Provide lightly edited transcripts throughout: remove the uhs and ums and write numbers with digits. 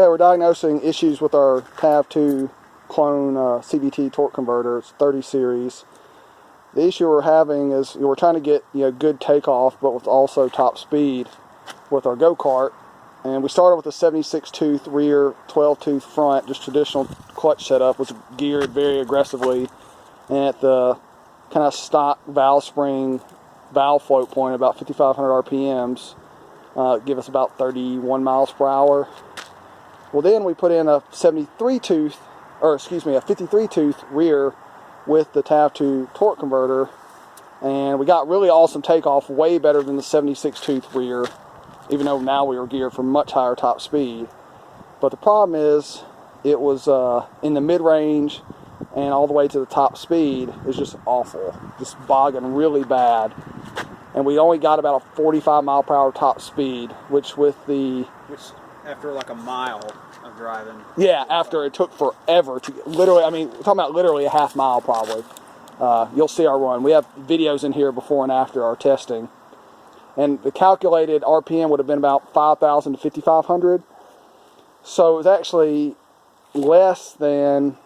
Okay, we're diagnosing issues with our TAV2 clone CVT torque converter. It's 30 series. The issue we're having is we're trying to get good takeoff, but with also top speed with our go-kart. And we started with a 76 tooth rear, 12 tooth front, just traditional clutch setup. Was geared very aggressively, and at the kind of stock valve spring valve float point, about 5,500 RPMs, give us about 31 miles per hour. Well, then we put in a 53 tooth, or excuse me, a 53 tooth rear with the TAV2 torque converter, and we got really awesome takeoff, way better than the 76 tooth rear, even though now we were geared for much higher top speed. But the problem is, it was in the mid-range and all the way to the top speed is just awful, just bogging really bad. And we only got about a 45 mile per hour top speed, which after like a mile of driving. Yeah, after it took forever to literally, I mean, we're talking about literally a half mile probably. You'll see our run. We have videos in here before and after our testing. And the calculated RPM would have been about 5,000 to 5,500. So it was actually less than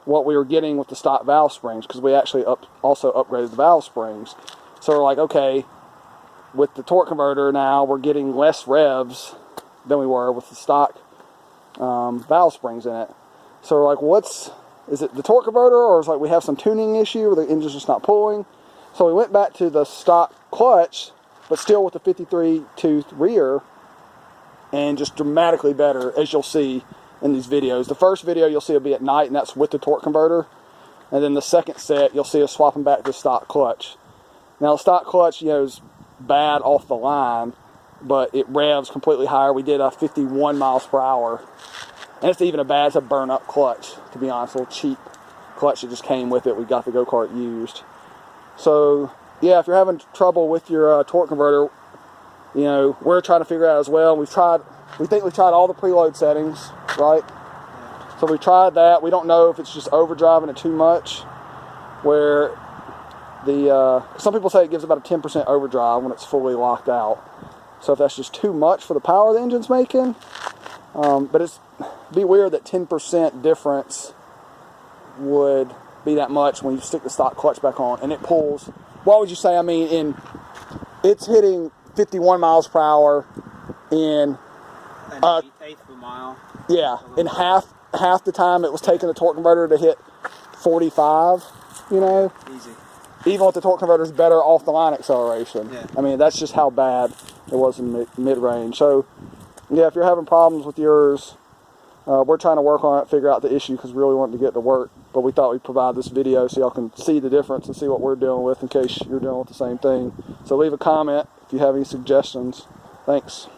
what we were getting with the stock valve springs, because we actually also upgraded the valve springs. So we're like, okay, with the torque converter now, we're getting less revs than we were with the stock valve springs in it. So we're like, is it the torque converter, or is it like we have some tuning issue, or the engine's just not pulling? So we went back to the stock clutch, but still with the 53 tooth rear, and just dramatically better, as you'll see in these videos. The first video you'll see will be at night, and that's with the torque converter. And then the second set, you'll see us swapping back to stock clutch. Now the stock clutch, is bad off the line, but it revs completely higher. We did 51 miles per hour. And it's even it's a burn-up clutch, to be honest. A little cheap clutch that just came with it. We got the go-kart used. So, yeah, if you're having trouble with your torque converter, we're trying to figure out as well. We think we've tried all the preload settings, right? So we tried that. We don't know if it's just overdriving it too much, where some people say it gives about a 10% overdrive when it's fully locked out. So if that's just too much for the power the engine's making, but it'd be weird that 10% difference would be that much when you stick the stock clutch back on and it pulls. What would you say? I mean, it's hitting 51 miles per hour in an eighth of a mile. Yeah, in half the time it was taking the torque converter to hit 45. Easy. Even with the torque converter's better off the line acceleration. Yeah. I mean, that's just how bad it was in mid-range. So, yeah, if you're having problems with yours, we're trying to work on it, figure out the issue, because we really wanted to get to work. But we thought we'd provide this video so y'all can see the difference and see what we're dealing with in case you're dealing with the same thing. So leave a comment if you have any suggestions. Thanks.